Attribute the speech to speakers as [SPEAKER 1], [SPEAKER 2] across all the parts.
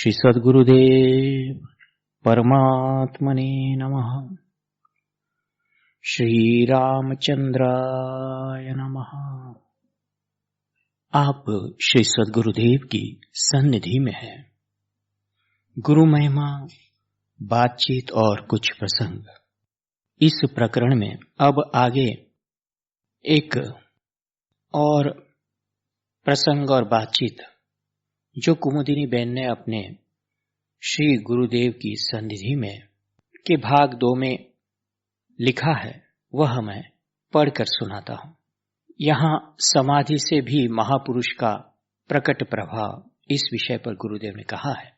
[SPEAKER 1] श्री सद्गुरुदेव परमात्मने नमः। श्री रामचंद्राय नमः। आप श्री सद्गुरुदेव की सन्निधि में हैं। गुरु महिमा, बातचीत और कुछ प्रसंग। इस प्रकरण में अब आगे एक और प्रसंग और बातचीत जो कुमुदिनी बेन ने अपने श्री गुरुदेव की सन्निधि में के भाग 2 में लिखा है, वह मैं पढ़कर सुनाता हूं। यहां समाधि से भी महापुरुष का प्रकट प्रभाव, इस विषय पर गुरुदेव ने कहा है।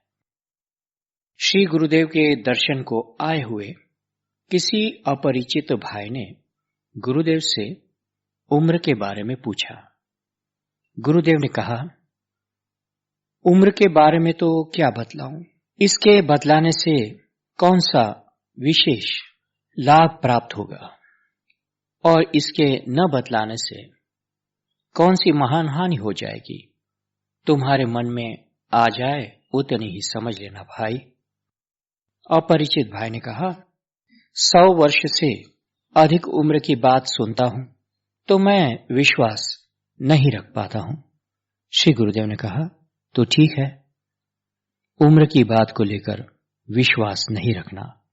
[SPEAKER 1] श्री गुरुदेव के दर्शन को आए हुए किसी अपरिचित भाई ने गुरुदेव से उम्र के बारे में पूछा। गुरुदेव ने कहा, उम्र के बारे में तो क्या बतलाऊं, इसके बतलाने से कौन सा विशेष लाभ प्राप्त होगा और इसके न बतलाने से कौन सी महान हानि हो जाएगी। तुम्हारे मन में आ जाए उतनी ही समझ लेना भाई। अपरिचित भाई ने कहा, 100 वर्ष से अधिक उम्र की बात सुनता हूं तो मैं विश्वास नहीं रख पाता हूं। श्री गुरुदेव ने कहा, तो ठीक है, उम्र की बात को लेकर विश्वास नहीं रखना,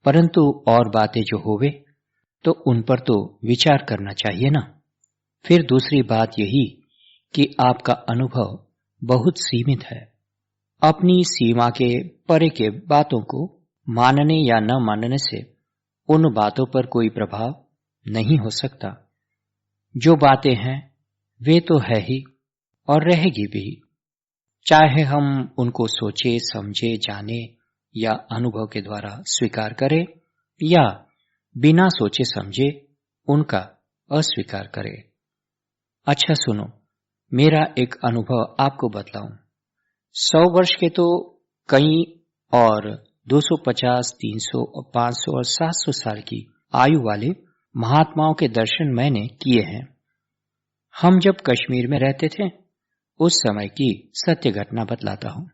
[SPEAKER 1] परंतु और बातें जो होवे तो उन पर तो विचार करना चाहिए ना। फिर दूसरी बात यही कि आपका अनुभव बहुत सीमित है। अपनी सीमा के परे के बातों को मानने या न मानने से उन बातों पर कोई प्रभाव नहीं हो सकता। जो बातें हैं वे तो है ही और रहेगी भी, चाहे हम उनको सोचे समझे जाने या अनुभव के द्वारा स्वीकार करें या बिना सोचे समझे उनका अस्वीकार करें। अच्छा सुनो, मेरा एक अनुभव आपको बतलाऊं। 100 वर्ष के तो कई और 250, 300, 500 और 700 साल की आयु वाले महात्माओं के दर्शन मैंने किए हैं। हम जब कश्मीर में रहते थे उस समय की सत्य घटना बतलाता हूं।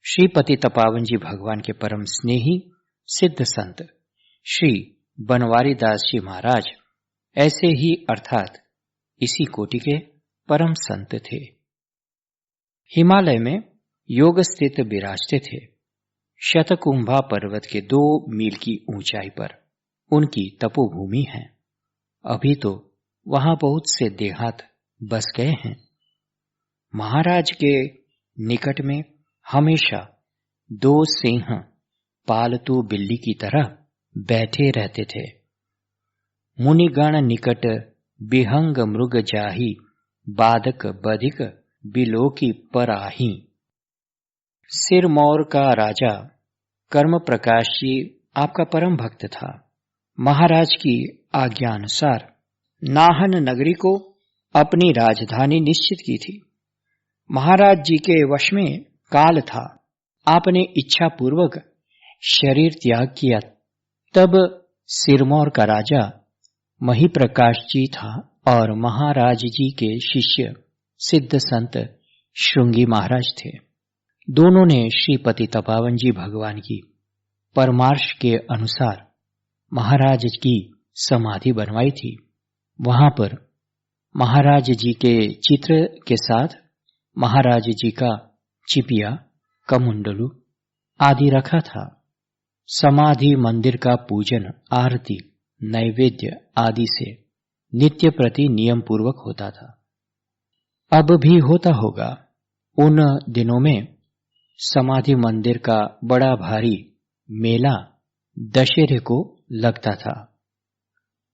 [SPEAKER 1] श्री पति तपावन जी भगवान के परम स्नेही सिद्ध संत श्री बनवारी दास जी महाराज ऐसे ही अर्थात इसी कोटि के परम संत थे। हिमालय में योग स्थित विराजते थे। शतकुंभा पर्वत के 2 मील की ऊंचाई पर उनकी तपोभूमि है। अभी तो वहां बहुत से देहात बस गए हैं। महाराज के निकट में हमेशा 2 सिंह पालतू बिल्ली की तरह बैठे रहते थे। मुनिगण निकट विहंग मृग जाही, बाधक बधिक बिलोकी पराही। सिरमौर का राजा कर्म प्रकाश जी आपका परम भक्त था। महाराज की आज्ञानुसार नाहन नगरी को अपनी राजधानी निश्चित की थी। महाराज जी के वश में काल था। आपने इच्छा पूर्वक शरीर त्याग किया। तब सिरमौर का राजा महिप्रकाश जी था और महाराज जी के शिष्य सिद्ध संत श्रृंगी महाराज थे। दोनों ने श्रीपति तपावन जी भगवान की परमार्श के अनुसार महाराज की समाधि बनवाई थी। वहां पर महाराज जी के चित्र के साथ महाराज जी का चिपिया, कमुंडलू आदि रखा था। समाधि मंदिर का पूजन, आरती, नैवेद्य आदि से नित्य प्रति नियम पूर्वक होता था। अब भी होता होगा। उन दिनों में समाधि मंदिर का बड़ा भारी मेला दशहरे को लगता था।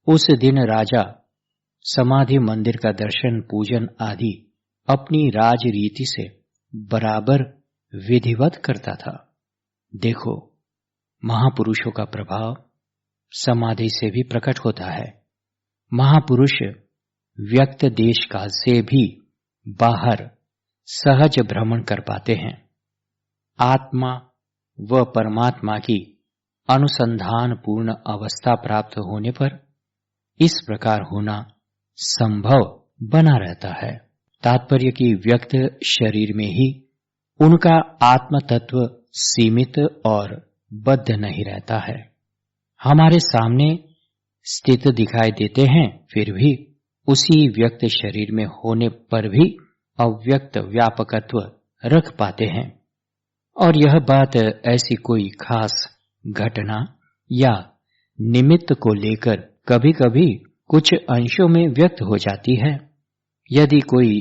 [SPEAKER 1] उस दिन राजा समाधि मंदिर का दर्शन, पूजन आदि अपनी राज रीति से बराबर विधिवत करता था। देखो, महापुरुषों का प्रभाव समाधि से भी प्रकट होता है। महापुरुष व्यक्त देश काल से भी बाहर सहज भ्रमण कर पाते हैं। आत्मा व परमात्मा की अनुसंधान पूर्ण अवस्था प्राप्त होने पर इस प्रकार होना संभव बना रहता है। तात्पर्य की व्यक्त शरीर में ही उनका आत्म तत्व सीमित और बद्ध नहीं रहता है। हमारे सामने स्थित दिखाई देते हैं, फिर भी उसी व्यक्त शरीर में होने पर भी अव्यक्त व्यापकत्व रख पाते हैं। और यह बात ऐसी कोई खास घटना या निमित्त को लेकर कभी कभी कुछ अंशों में व्यक्त हो जाती है। यदि कोई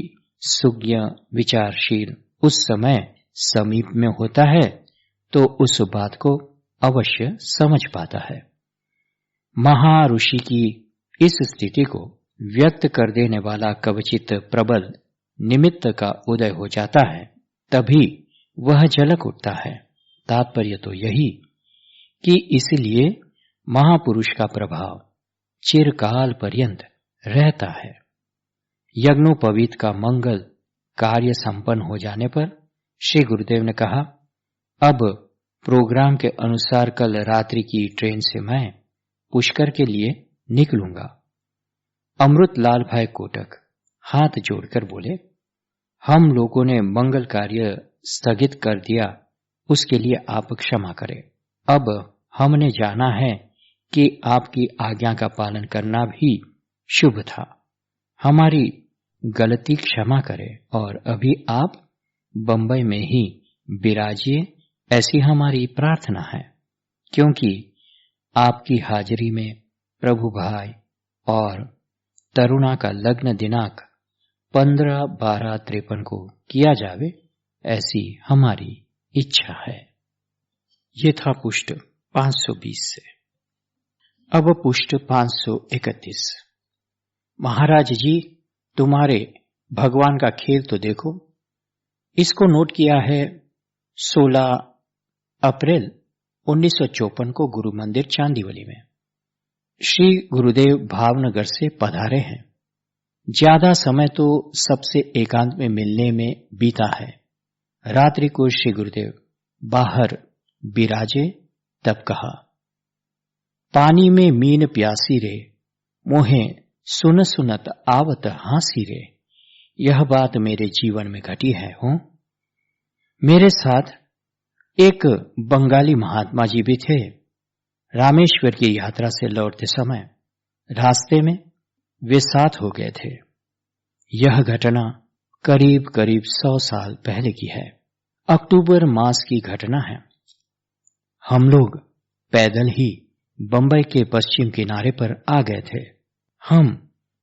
[SPEAKER 1] सुज्ञ विचारशील उस समय समीप में होता है तो उस बात को अवश्य समझ पाता है। महाऋषि की इस स्थिति को व्यक्त कर देने वाला कवचित प्रबल निमित्त का उदय हो जाता है, तभी वह झलक उठता है। तात्पर्य तो यही कि इसलिए महापुरुष का प्रभाव चिरकाल पर्यंत रहता है। यज्ञोपवीत का मंगल कार्य संपन्न हो जाने पर श्री गुरुदेव ने कहा, अब प्रोग्राम के अनुसार कल रात्रि की ट्रेन से मैं पुष्कर के लिए निकलूंगा। अमृतलाल भाई कोटक हाथ जोड़कर बोले, हम लोगों ने मंगल कार्य स्थगित कर दिया, उसके लिए आप क्षमा करें। अब हमने जाना है कि आपकी आज्ञा का पालन करना भी शुभ था। हमारी गलती क्षमा करें और अभी आप बंबई में ही विराजिए, ऐसी हमारी प्रार्थना है, क्योंकि आपकी हाजिरी में प्रभु भाई और तरुणा का लग्न दिनांक 15/12/53 को किया जावे, ऐसी हमारी इच्छा है। ये था पुष्ट 520 से। अब पुष्ट 531। महाराज जी, तुम्हारे भगवान का खेल तो देखो। इसको नोट किया है 16 अप्रैल 1954 को गुरु मंदिर चांदीवली में। श्री गुरुदेव भावनगर से पधारे हैं। ज्यादा समय तो सबसे एकांत में मिलने में बीता है। रात्रि को श्री गुरुदेव बाहर बिराजे तब कहा, पानी में मीन प्यासी रे, मोहे सुन सुनत आवत हासी रे। यह बात मेरे जीवन में घटी है। हो मेरे साथ एक बंगाली महात्मा जी भी थे। रामेश्वर की यात्रा से लौटते समय रास्ते में वे साथ हो गए थे। यह घटना करीब करीब 100 साल पहले की है। अक्टूबर मास की घटना है। हम लोग पैदल ही बंबई के पश्चिम किनारे पर आ गए थे। हम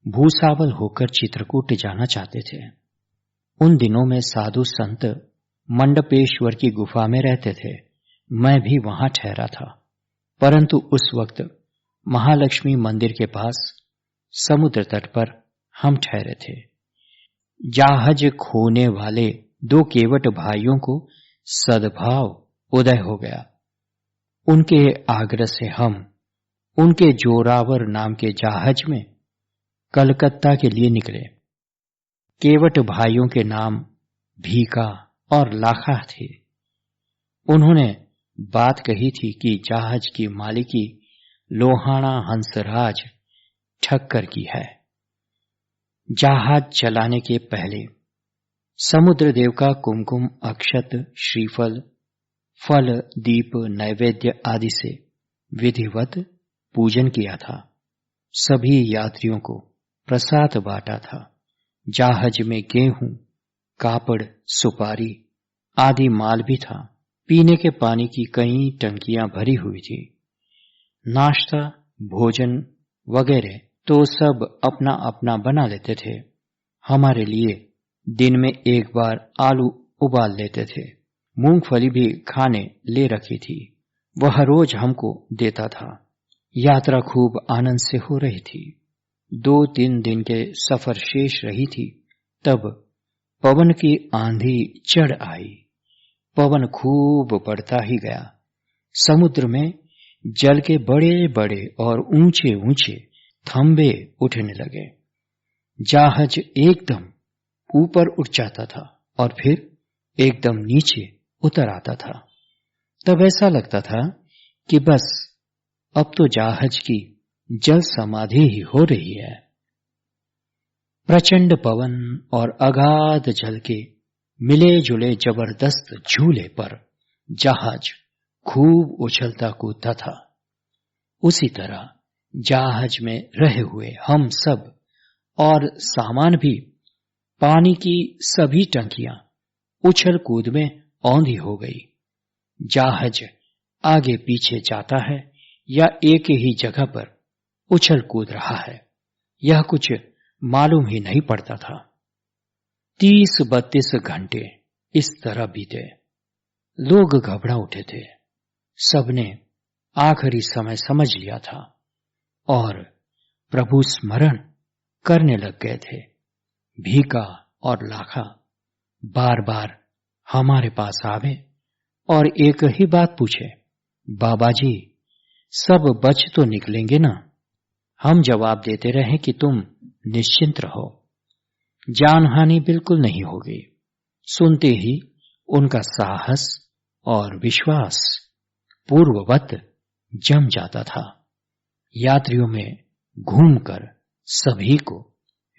[SPEAKER 1] भूसावल होकर चित्रकूट जाना चाहते थे। उन दिनों में साधु संत मंडपेश्वर की गुफा में रहते थे। मैं भी वहां ठहरा था, परंतु उस वक्त महालक्ष्मी मंदिर के पास समुद्र तट पर हम ठहरे थे। जहाज खोने वाले 2 केवट भाइयों को सद्भाव उदय हो गया। उनके आग्रह से हम उनके जोरावर नाम के जहाज में कलकत्ता के लिए निकले। केवट भाइयों के नाम भीका और लाखा थे। उन्होंने बात कही थी कि जहाज की मालिकी लोहाना हंसराज ठक्कर की है। जहाज चलाने के पहले समुद्र देव का कुमकुम, अक्षत, श्रीफल, फल, दीप, नैवेद्य आदि से विधिवत पूजन किया था। सभी यात्रियों को प्रसाद बांटा था। जहाज में गेहूं, कापड़, सुपारी आदि माल भी था। पीने के पानी की कई टंकियां भरी हुई थी। नाश्ता, भोजन वगैरह तो सब अपना अपना बना लेते थे। हमारे लिए दिन में एक बार आलू उबाल लेते थे। मूंगफली भी खाने ले रखी थी, वह रोज हमको देता था। यात्रा खूब आनंद से हो रही थी। 2-3 दिन के सफर शेष रही थी, तब पवन की आंधी चढ़ आई। पवन खूब बढ़ता ही गया। समुद्र में जल के बड़े बड़े और ऊंचे ऊंचे थंबे उठने लगे। जहाज एकदम ऊपर उठ जाता था और फिर एकदम नीचे उतर आता था। तब ऐसा लगता था कि बस अब तो जहाज की जल समाधि ही हो रही है। प्रचंड पवन और अगाध जल के मिले जुले जबरदस्त झूले पर जहाज खूब उछलता कूदता था, उसी तरह जहाज में रहे हुए हम सब और सामान भी, पानी की सभी टंकियां उछल कूद में औंधी हो गई। जहाज आगे पीछे जाता है या एक ही जगह पर उछल कूद रहा है, यह कुछ मालूम ही नहीं पड़ता था। 30-32 घंटे इस तरह बीते। लोग घबरा उठे थे। सबने आखिरी समय समझ लिया था और प्रभु स्मरण करने लग गए थे। भीका और लाखा बार बार हमारे पास आवे और एक ही बात पूछे, बाबा जी सब बच तो निकलेंगे ना? हम जवाब देते रहे कि तुम निश्चिंत रहो, जानहानि बिल्कुल नहीं होगी। सुनते ही उनका साहस और विश्वास पूर्ववत जम जाता था। यात्रियों में घूमकर सभी को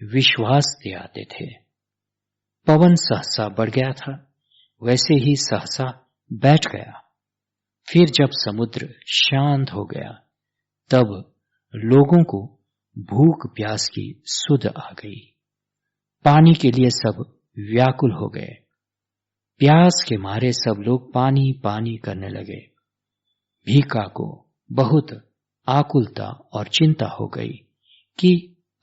[SPEAKER 1] विश्वास दे आते थे। पवन सहसा बढ़ गया था, वैसे ही सहसा बैठ गया। फिर जब समुद्र शांत हो गया, तब लोगों को भूख प्यास की सुध आ गई। पानी के लिए सब व्याकुल हो गए। प्यास के मारे सब लोग पानी पानी करने लगे। भीका को बहुत आकुलता और चिंता हो गई कि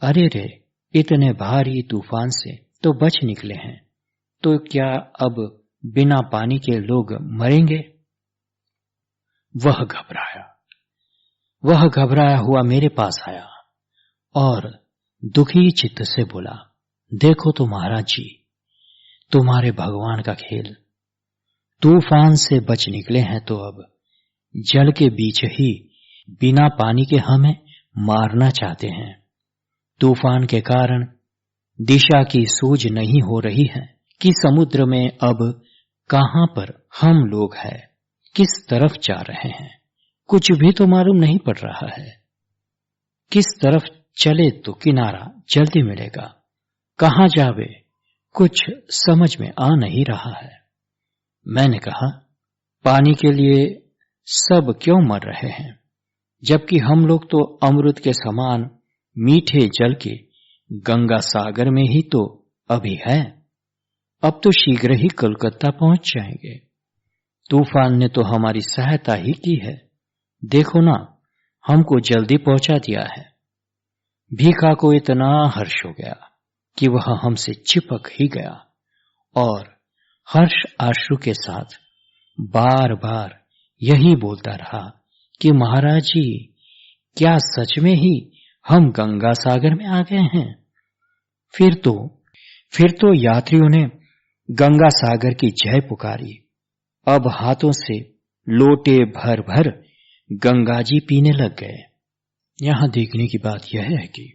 [SPEAKER 1] अरे रे, इतने भारी तूफान से तो बच निकले हैं, तो क्या अब बिना पानी के लोग मरेंगे? वह घबराया हुआ मेरे पास आया और दुखी चित्त से बोला, देखो तो महाराज जी, तुम्हारे भगवान का खेल। तूफान से बच निकले हैं तो अब जल के बीच ही बिना पानी के हमें मारना चाहते हैं। तूफान के कारण दिशा की सूझ नहीं हो रही है कि समुद्र में अब कहां पर हम लोग हैं, किस तरफ जा रहे हैं, कुछ भी तो मालूम नहीं पड़ रहा है। किस तरफ चले तो किनारा जल्दी मिलेगा, कहां जावे कुछ समझ में आ नहीं रहा है। मैंने कहा, पानी के लिए सब क्यों मर रहे हैं, जबकि हम लोग तो अमृत के समान मीठे जल के गंगा सागर में ही तो अभी है। अब तो शीघ्र ही कलकत्ता पहुंच जाएंगे। तूफान ने तो हमारी सहायता ही की है, देखो ना, हमको जल्दी पहुंचा दिया है। भीखा को इतना हर्ष हो गया कि वह हमसे चिपक ही गया और हर्ष आश्रु के साथ बार बार यही बोलता रहा कि महाराज जी, क्या सच में ही हम गंगा सागर में आ गए हैं? फिर तो यात्रियों ने गंगा सागर की जय पुकारी। अब हाथों से लोटे भर भर गंगा जी पीने लग गए। यहां देखने की बात यह है कि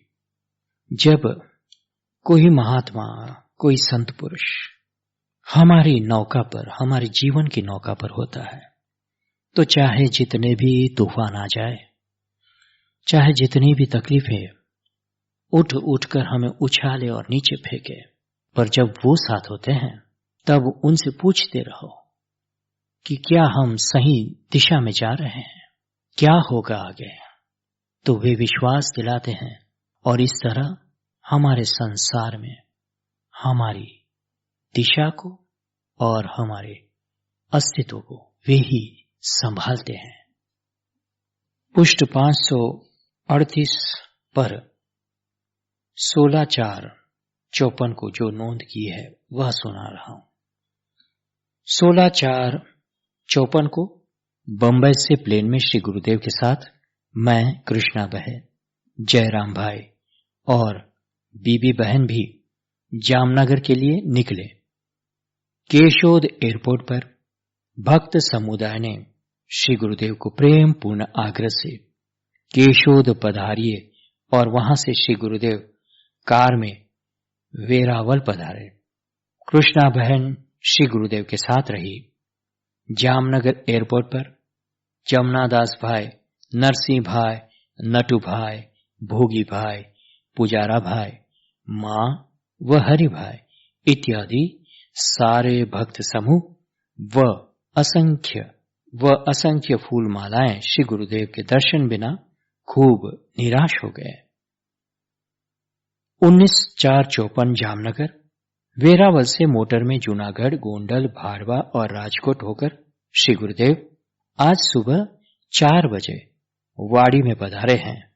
[SPEAKER 1] जब कोई महात्मा, कोई संत पुरुष हमारी नौका पर, हमारे जीवन की नौका पर होता है, तो चाहे जितने भी तूफान आ जाए, चाहे जितनी भी तकलीफें उठ उठकर हमें उछाले और नीचे फेंके, पर जब वो साथ होते हैं तब उनसे पूछते रहो कि क्या हम सही दिशा में जा रहे हैं, क्या होगा आगे, तो वे विश्वास दिलाते हैं और इस तरह हमारे संसार में हमारी दिशा को और हमारे अस्तित्व को वे ही संभालते हैं। पुष्ट 538 पर 16/4/54 को जो नोंद की है वह सुना रहा हूं। 16/4/54 को बंबई से प्लेन में श्री गुरुदेव के साथ मैं, कृष्णा बहन, जयराम भाई और बीबी बहन भी जामनगर के लिए निकले। केशोद एयरपोर्ट पर भक्त समुदाय ने श्री गुरुदेव को प्रेम पूर्ण आग्रह से केशोद पधारिए और वहां से श्री गुरुदेव कार में वेरावल पधारे। कृष्णा बहन श्री गुरुदेव के साथ रही। जामनगर एयरपोर्ट पर जमुनादास भाई, नरसिंह भाई, नटू भाई, भोगी भाई, पुजारा भाई, मां व हरि भाई इत्यादि सारे भक्त समूह व असंख्य फूल मालाएं श्री गुरुदेव के दर्शन बिना खूब निराश हो गए। 19/4/54 जामनगर, वेरावल से मोटर में जूनागढ़, गोंडल, भाड़वा और राजकोट होकर श्री गुरुदेव आज सुबह 4 बजे वाड़ी में पधारे हैं।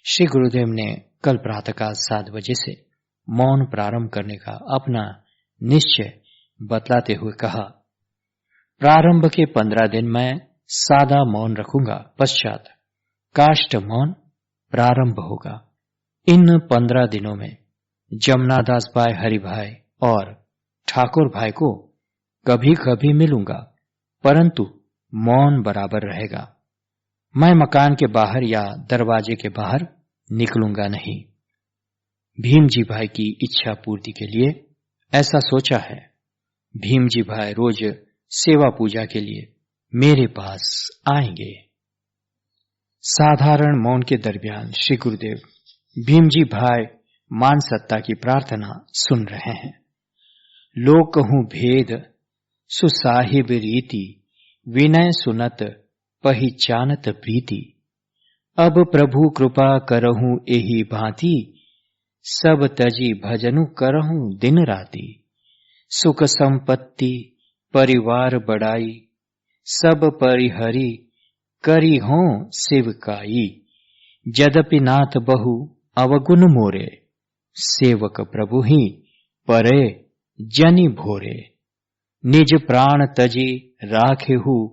[SPEAKER 1] श्री गुरुदेव ने कल प्रातःकाल 7 बजे से मौन प्रारंभ करने का अपना निश्चय बतलाते हुए कहा, प्रारंभ के 15 दिन मैं सादा मौन रखूंगा, पश्चात काष्ठ मौन प्रारंभ होगा। इन 15 दिनों में जमनादास भाई, हरि भाई और ठाकुर भाई को कभी कभी मिलूंगा, परंतु मौन बराबर रहेगा। मैं मकान के बाहर या दरवाजे के बाहर निकलूंगा नहीं। भीम जी भाई की इच्छा पूर्ति के लिए ऐसा सोचा है। भीम जी भाई रोज सेवा पूजा के लिए मेरे पास आएंगे। साधारण मौन के दरमियान श्री गुरुदेव भीम जी भाई मान सत्ता की प्रार्थना सुन रहे हैं। लोग कहूं भेद सुसाहिब रीति, विनय सुनत पहिचानत प्रीति। अब प्रभु कृपा करहूं एही भांति, सब तजी भजनु करहूं दिन राति। सुख संपत्ति परिवार बड़ाई, सब परिहरी करी हों सेवकाई। यद्यपि नाथ बहु अवगुण मोरे, सेवक प्रभु ही परे जनि भोरे। निज प्राण तजी राखेहु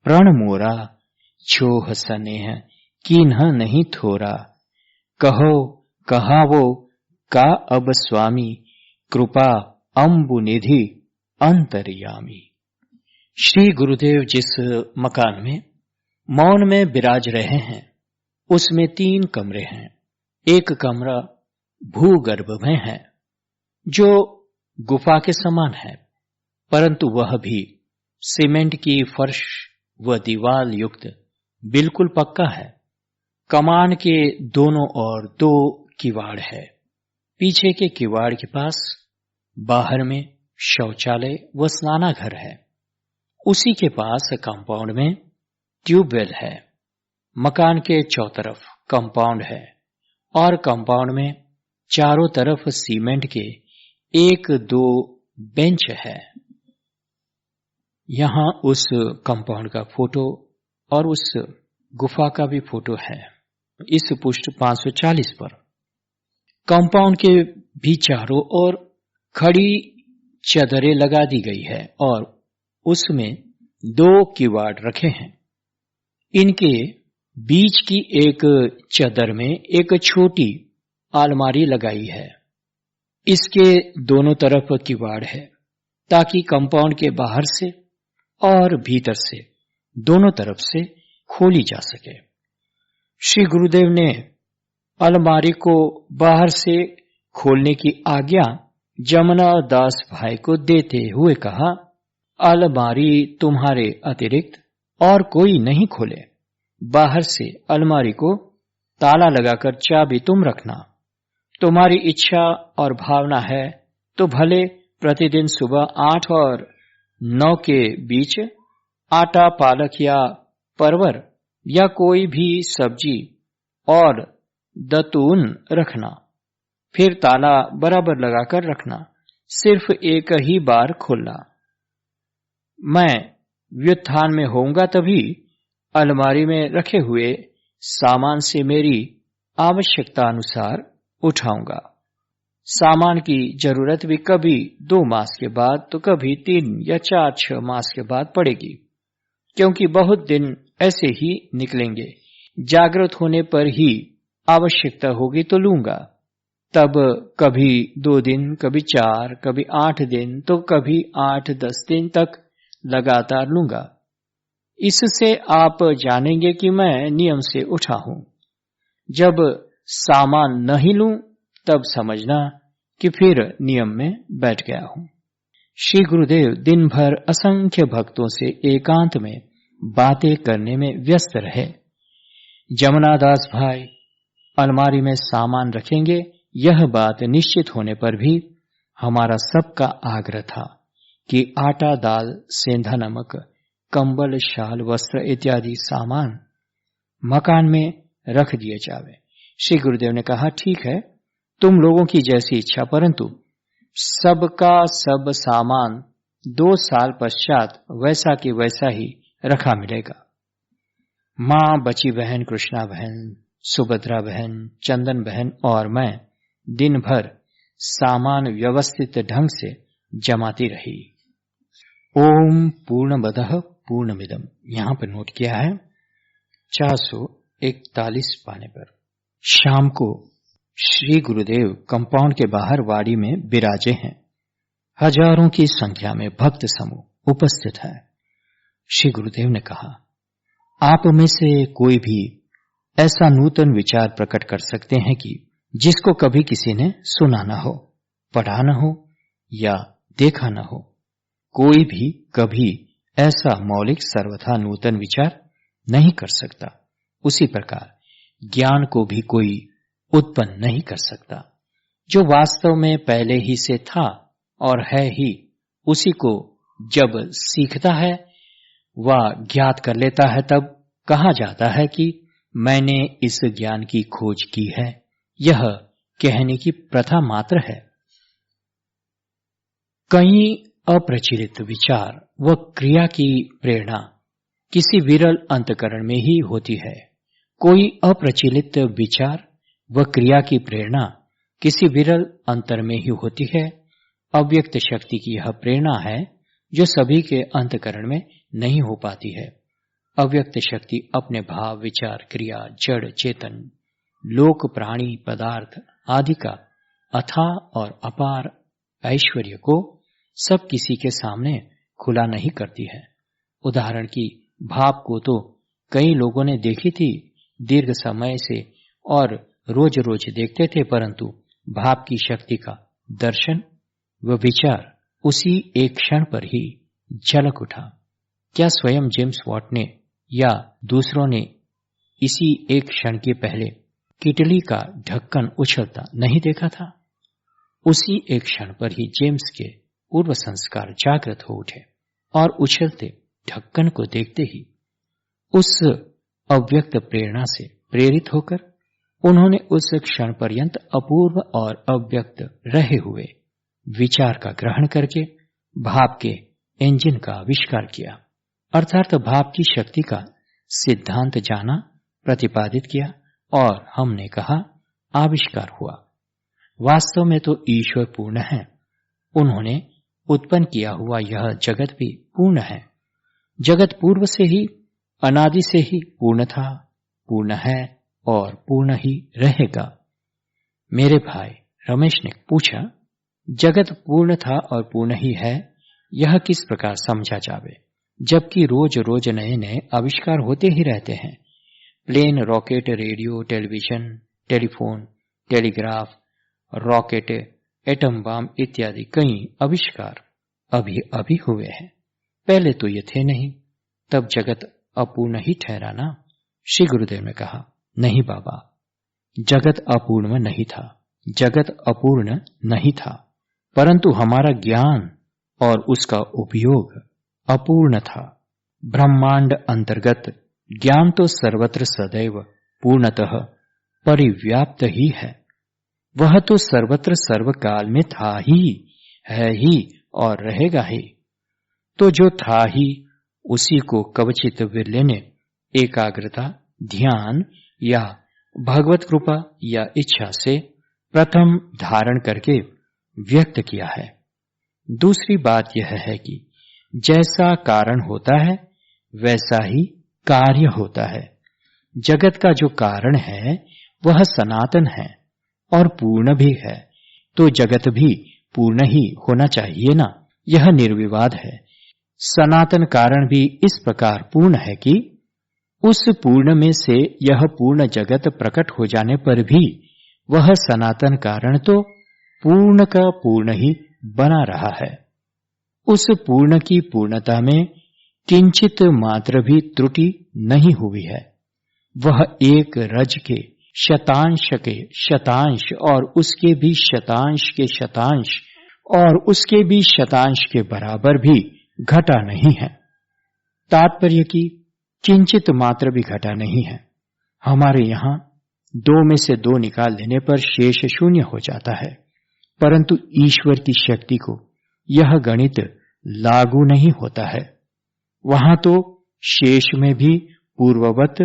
[SPEAKER 1] प्रण मोरा, छोह स्नेह कीन्ह नहीं थोरा। कहो कहावो का अब स्वामी, कृपा अम्बु निधि अंतर्यामी। श्री गुरुदेव जिस मकान में मौन में विराज रहे हैं उसमें 3 कमरे हैं। एक कमरा भूगर्भ में है जो गुफा के समान है, परंतु वह भी सीमेंट की फर्श व दीवार युक्त बिल्कुल पक्का है। कमान के दोनों ओर 2 किवाड़ है। पीछे के किवाड़ के पास बाहर में शौचालय व स्नानाघर है। उसी के पास कंपाउंड में ट्यूबवेल है। मकान के चौतरफ कंपाउंड है और कंपाउंड में चारों तरफ सीमेंट के 1-2 बेंच है। यहां उस कंपाउंड का फोटो और उस गुफा का भी फोटो है। इस पुष्ट 540 पर कंपाउंड के भी चारों ओर खड़ी चदरें लगा दी गई है और उसमें 2 किवाड़ रखे हैं। इनके बीच की एक चदर में एक छोटी अलमारी लगाई है। इसके दोनों तरफ किवाड़ है ताकि कंपाउंड के बाहर से और भीतर से दोनों तरफ से खोली जा सके। श्री गुरुदेव ने अलमारी को बाहर से खोलने की आज्ञा जमुना दास भाई को देते हुए कहा, अलमारी तुम्हारे अतिरिक्त और कोई नहीं खोले। बाहर से अलमारी को ताला लगाकर चाबी तुम रखना। तुम्हारी इच्छा और भावना है तो भले प्रतिदिन सुबह 8 और 9 के बीच आटा, पालक या परवर या कोई भी सब्जी और दतून रखना। फिर ताला बराबर लगाकर रखना। सिर्फ एक ही बार खोलना। मैं व्युत्थान में होऊंगा तभी अलमारी में रखे हुए सामान से मेरी आवश्यकता अनुसार उठाऊंगा। सामान की जरूरत भी कभी 2 मास के बाद तो कभी 3 या 4-6 मास के बाद पड़ेगी, क्योंकि बहुत दिन ऐसे ही निकलेंगे। जागृत होने पर ही आवश्यकता होगी तो लूंगा। तब कभी 2 दिन, कभी 4, कभी 8 दिन तो कभी 8-10 दिन तक लगातार लूंगा। इससे आप जानेंगे कि मैं नियम से उठा हूं। जब सामान नहीं लूं तब समझना कि फिर नियम में बैठ गया हूं। श्री गुरुदेव दिन भर असंख्य भक्तों से एकांत में बातें करने में व्यस्त रहे। जमुनादास भाई अलमारी में सामान रखेंगे, यह बात निश्चित होने पर भी हमारा सबका आग्रह था कि आटा, दाल, सेंधा नमक कंबल, शाल, वस्त्र इत्यादि सामान मकान में रख दिए जावे। श्री गुरुदेव ने कहा, ठीक है, तुम लोगों की जैसी इच्छा, परंतु सबका सब सामान 2 साल पश्चात वैसा कि वैसा ही रखा मिलेगा। मां, बची बहन, कृष्णा बहन, सुभद्रा बहन, चंदन बहन और मैं दिन भर सामान व्यवस्थित ढंग से जमाती रही। ओम पूर्णमदः पूर्णमिदम्, यहां पर नोट किया है 441 पाने पर। शाम को श्री गुरुदेव कंपाउंड के बाहर वाड़ी में विराजे हैं। हजारों की संख्या में भक्त समूह उपस्थित है। श्री गुरुदेव ने कहा, आप में से कोई भी ऐसा नूतन विचार प्रकट कर सकते हैं कि जिसको कभी किसी ने सुना न हो, पढ़ा न हो या देखा न हो। कोई भी कभी ऐसा मौलिक सर्वथा नूतन विचार नहीं कर सकता। उसी प्रकार ज्ञान को भी कोई उत्पन्न नहीं कर सकता। जो वास्तव में पहले ही से था और है ही, उसी को जब सीखता है व ज्ञात कर लेता है, तब कहा जाता है कि मैंने इस ज्ञान की खोज की है। यह कहने की प्रथा मात्र है। कई अप्रचलित विचार व क्रिया की प्रेरणा किसी विरल अंतकरण में ही होती है। कोई अप्रचलित विचार व क्रिया की प्रेरणा किसी विरल अंतर में ही होती है। अव्यक्त शक्ति की यह प्रेरणा है जो सभी के अंतकरण में नहीं हो पाती है। अव्यक्त शक्ति अपने भाव, विचार, क्रिया, जड़, चेतन, लोक, प्राणी, पदार्थ आदि का अथाह और अपार ऐश्वर्य को सब किसी के सामने खुला नहीं करती है। उदाहरण की भाव को तो कई लोगों ने देखी थी दीर्घ समय से और रोज रोज देखते थे, परंतु भाव की शक्ति का दर्शन व विचार उसी एक क्षण पर ही झलक उठा। क्या स्वयं जेम्स वॉट ने या दूसरों ने इसी एक क्षण के पहले किटली का ढक्कन उछलता नहीं देखा था? उसी एक क्षण पर ही जेम्स के पूर्व संस्कार जागृत हो उठे और उछलते ढक्कन को देखते ही उस अव्यक्त प्रेरणा से प्रेरित होकर उन्होंने उस क्षण पर्यंत अपूर्व और अव्यक्त रहे हुए विचार का ग्रहण करके भाव के इंजन का आविष्कार किया, अर्थात भाव की शक्ति का सिद्धांत जाना, प्रतिपादित किया और हमने कहा आविष्कार हुआ। वास्तव में तो ईश्वर पूर्ण है। उन्होंने उत्पन्न किया हुआ यह जगत भी पूर्ण है। जगत पूर्व से ही, अनादि से ही पूर्ण था, पूर्ण है और पूर्ण ही रहेगा। मेरे भाई रमेश ने पूछा, जगत पूर्ण था और पूर्ण ही है, यह किस प्रकार समझा जावे, जबकि रोज रोज नए नए आविष्कार होते ही रहते हैं। Plane, rocket, radio, television, telephone, telegraph, rocket, atom bomb इत्यादि कई आविष्कार अभी अभी हुए हैं। पहले तो ये थे नहीं, तब जगत अपूर्ण ही ठहरा ना। श्री गुरुदेव ने कहा, नहीं बाबा, जगत अपूर्ण नहीं था, जगत अपूर्ण नहीं था, परंतु हमारा ज्ञान और उसका उपयोग अपूर्ण था। ब्रह्मांड अंतर्गत ज्ञान तो सर्वत्र सदैव पूर्णतः परिव्याप्त ही है। वह तो सर्वत्र सर्वकाल में था ही, है ही और रहेगा ही। तो जो था ही, उसी को कवचित विरले ने एकाग्रता, ध्यान या भगवत कृपा या इच्छा से प्रथम धारण करके व्यक्त किया है। दूसरी बात यह है कि जैसा कारण होता है वैसा ही कार्य होता है। जगत का जो कारण है वह सनातन है और पूर्ण भी है, तो जगत भी पूर्ण ही होना चाहिए ना, यह निर्विवाद है। सनातन कारण भी इस प्रकार पूर्ण है कि उस पूर्ण में से यह पूर्ण जगत प्रकट हो जाने पर भी वह सनातन कारण तो पूर्ण का पूर्ण ही बना रहा है। उस पूर्ण की पूर्णता में किंचित मात्र भी त्रुटि नहीं हुई है। वह एक रज के शतांश और उसके भी शतांश के शतांश और उसके भी शतांश के बराबर भी घटा नहीं है। तात्पर्य की किंचित मात्र भी घटा नहीं है। हमारे यहाँ 2 में से 2 निकाल देने पर शेष शून्य हो जाता है, परंतु ईश्वर की शक्ति को यह गणित लागू नहीं होता है। वहां तो शेष में भी पूर्ववत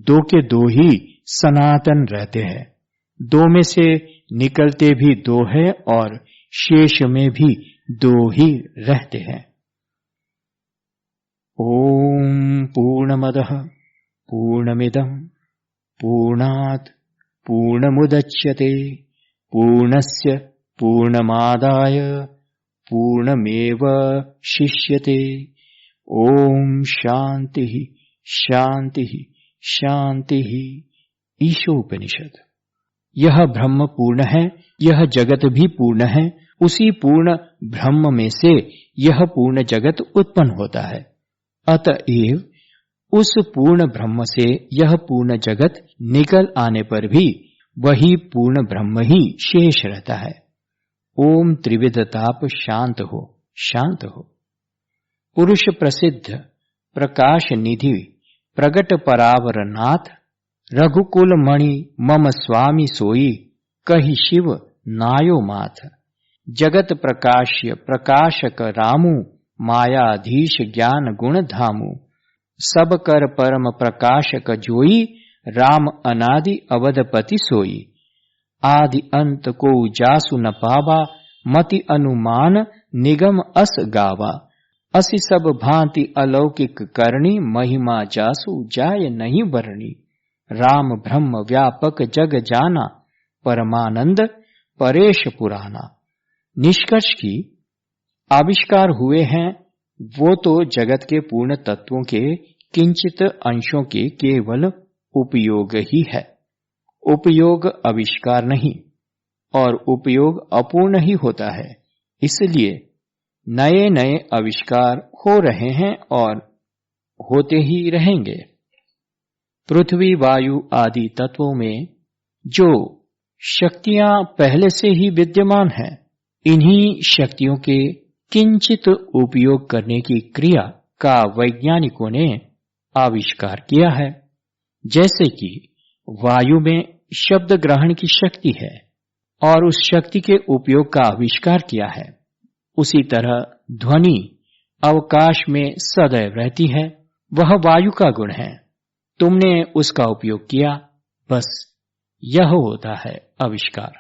[SPEAKER 1] 2 के 2 ही सनातन रहते हैं। 2 में से निकलते भी 2 है और शेष में भी 2 ही रहते हैं। ओम पूर्णमदः पूर्णमिदं पूर्णात् पूर्णमुदच्यते पूर्णस्य पूर्णमादाय पूर्णमेवावशिष्यते। ओम शांति शांति शांति। ईशोपनिषद। यह ब्रह्म पूर्ण है, यह जगत भी पूर्ण है। उसी पूर्ण ब्रह्म में से यह पूर्ण जगत उत्पन्न होता है। अतएव उस पूर्ण ब्रह्म से यह पूर्ण जगत निकल आने पर भी वही पूर्ण ब्रह्म ही शेष रहता है। ओम त्रिविध ताप शांत हो, शांत हो। पुरुष प्रसिद्ध प्रकाश निधि प्रगट परावर नाथ, रघुकुल मणि मम स्वामी सोई, कहि शिव नायो माथ। जगत प्रकाश्य प्रकाशक रामू, मायाधीश ज्ञान गुण धामू। सब कर परम प्रकाशक जोई, राम अनादि अवधपति सोई। आदि अंत को जासु न पावा, मति अनुमान निगम अस गावा। असि सब भांति अलौकिक करणी, महिमा जासु जाय नहीं बरणी। राम ब्रह्म व्यापक जग जाना, परमानंद परेश पुराना। निष्कर्ष की आविष्कार हुए हैं वो तो जगत के पूर्ण तत्वों के किंचित अंशों के केवल उपयोग ही है। उपयोग आविष्कार नहीं, और उपयोग अपूर्ण ही होता है। इसलिए नए नए आविष्कार हो रहे हैं और होते ही रहेंगे। पृथ्वी वायु आदि तत्वों में जो शक्तियां पहले से ही विद्यमान हैं, इन्हीं शक्तियों के किंचित उपयोग करने की क्रिया का वैज्ञानिकों ने आविष्कार किया है। जैसे कि वायु में शब्द ग्रहण की शक्ति है और उस शक्ति के उपयोग का आविष्कार किया है, उसी तरह ध्वनि अवकाश में सदैव रहती है, वह वायु का गुण है। तुमने उसका उपयोग किया, बस यह होता है आविष्कार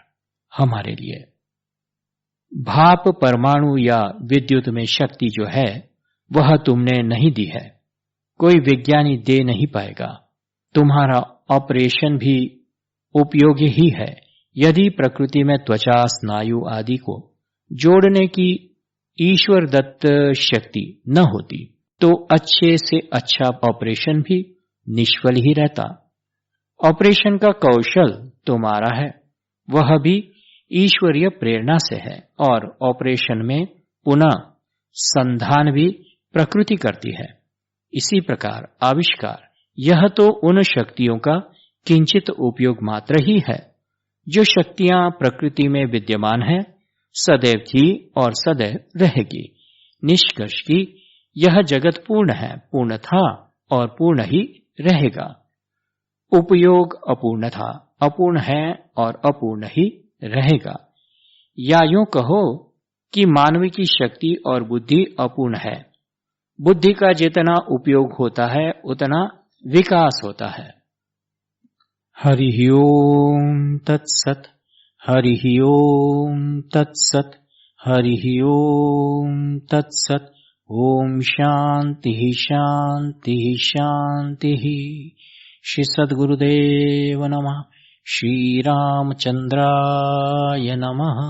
[SPEAKER 1] हमारे लिए। भाप परमाणु या विद्युत में शक्ति जो है वह तुमने नहीं दी है, कोई विज्ञानी दे नहीं पाएगा। तुम्हारा ऑपरेशन भी उपयोगी ही है। यदि प्रकृति में त्वचा स्नायु आदि को जोड़ने की ईश्वर दत्त शक्ति न होती तो अच्छे से अच्छा ऑपरेशन भी निष्फल ही रहता। ऑपरेशन का कौशल तुम्हारा है, वह भी ईश्वरीय प्रेरणा से है, और ऑपरेशन में पुनः संधान भी प्रकृति करती है। इसी प्रकार आविष्कार यह तो उन शक्तियों का किंचित उपयोग मात्र ही है जो शक्तियां प्रकृति में विद्यमान है, सदैव थी और सदैव रहेगी। निष्कर्ष की यह जगत पूर्ण है, पूर्ण था और पूर्ण ही रहेगा। उपयोग अपूर्ण था, अपूर्ण है और अपूर्ण ही रहेगा। या यूं कहो कि मानव की शक्ति और बुद्धि अपूर्ण है। बुद्धि का जितना उपयोग होता है उतना विकास होता है। हरि ओम तत्सत, हरि ओम तत्सत, हरि ओम तत्सत। ओम शांति शांति शांति। श्री सद्गुरुदेव नमः। श्री रामचंद्राय नमः।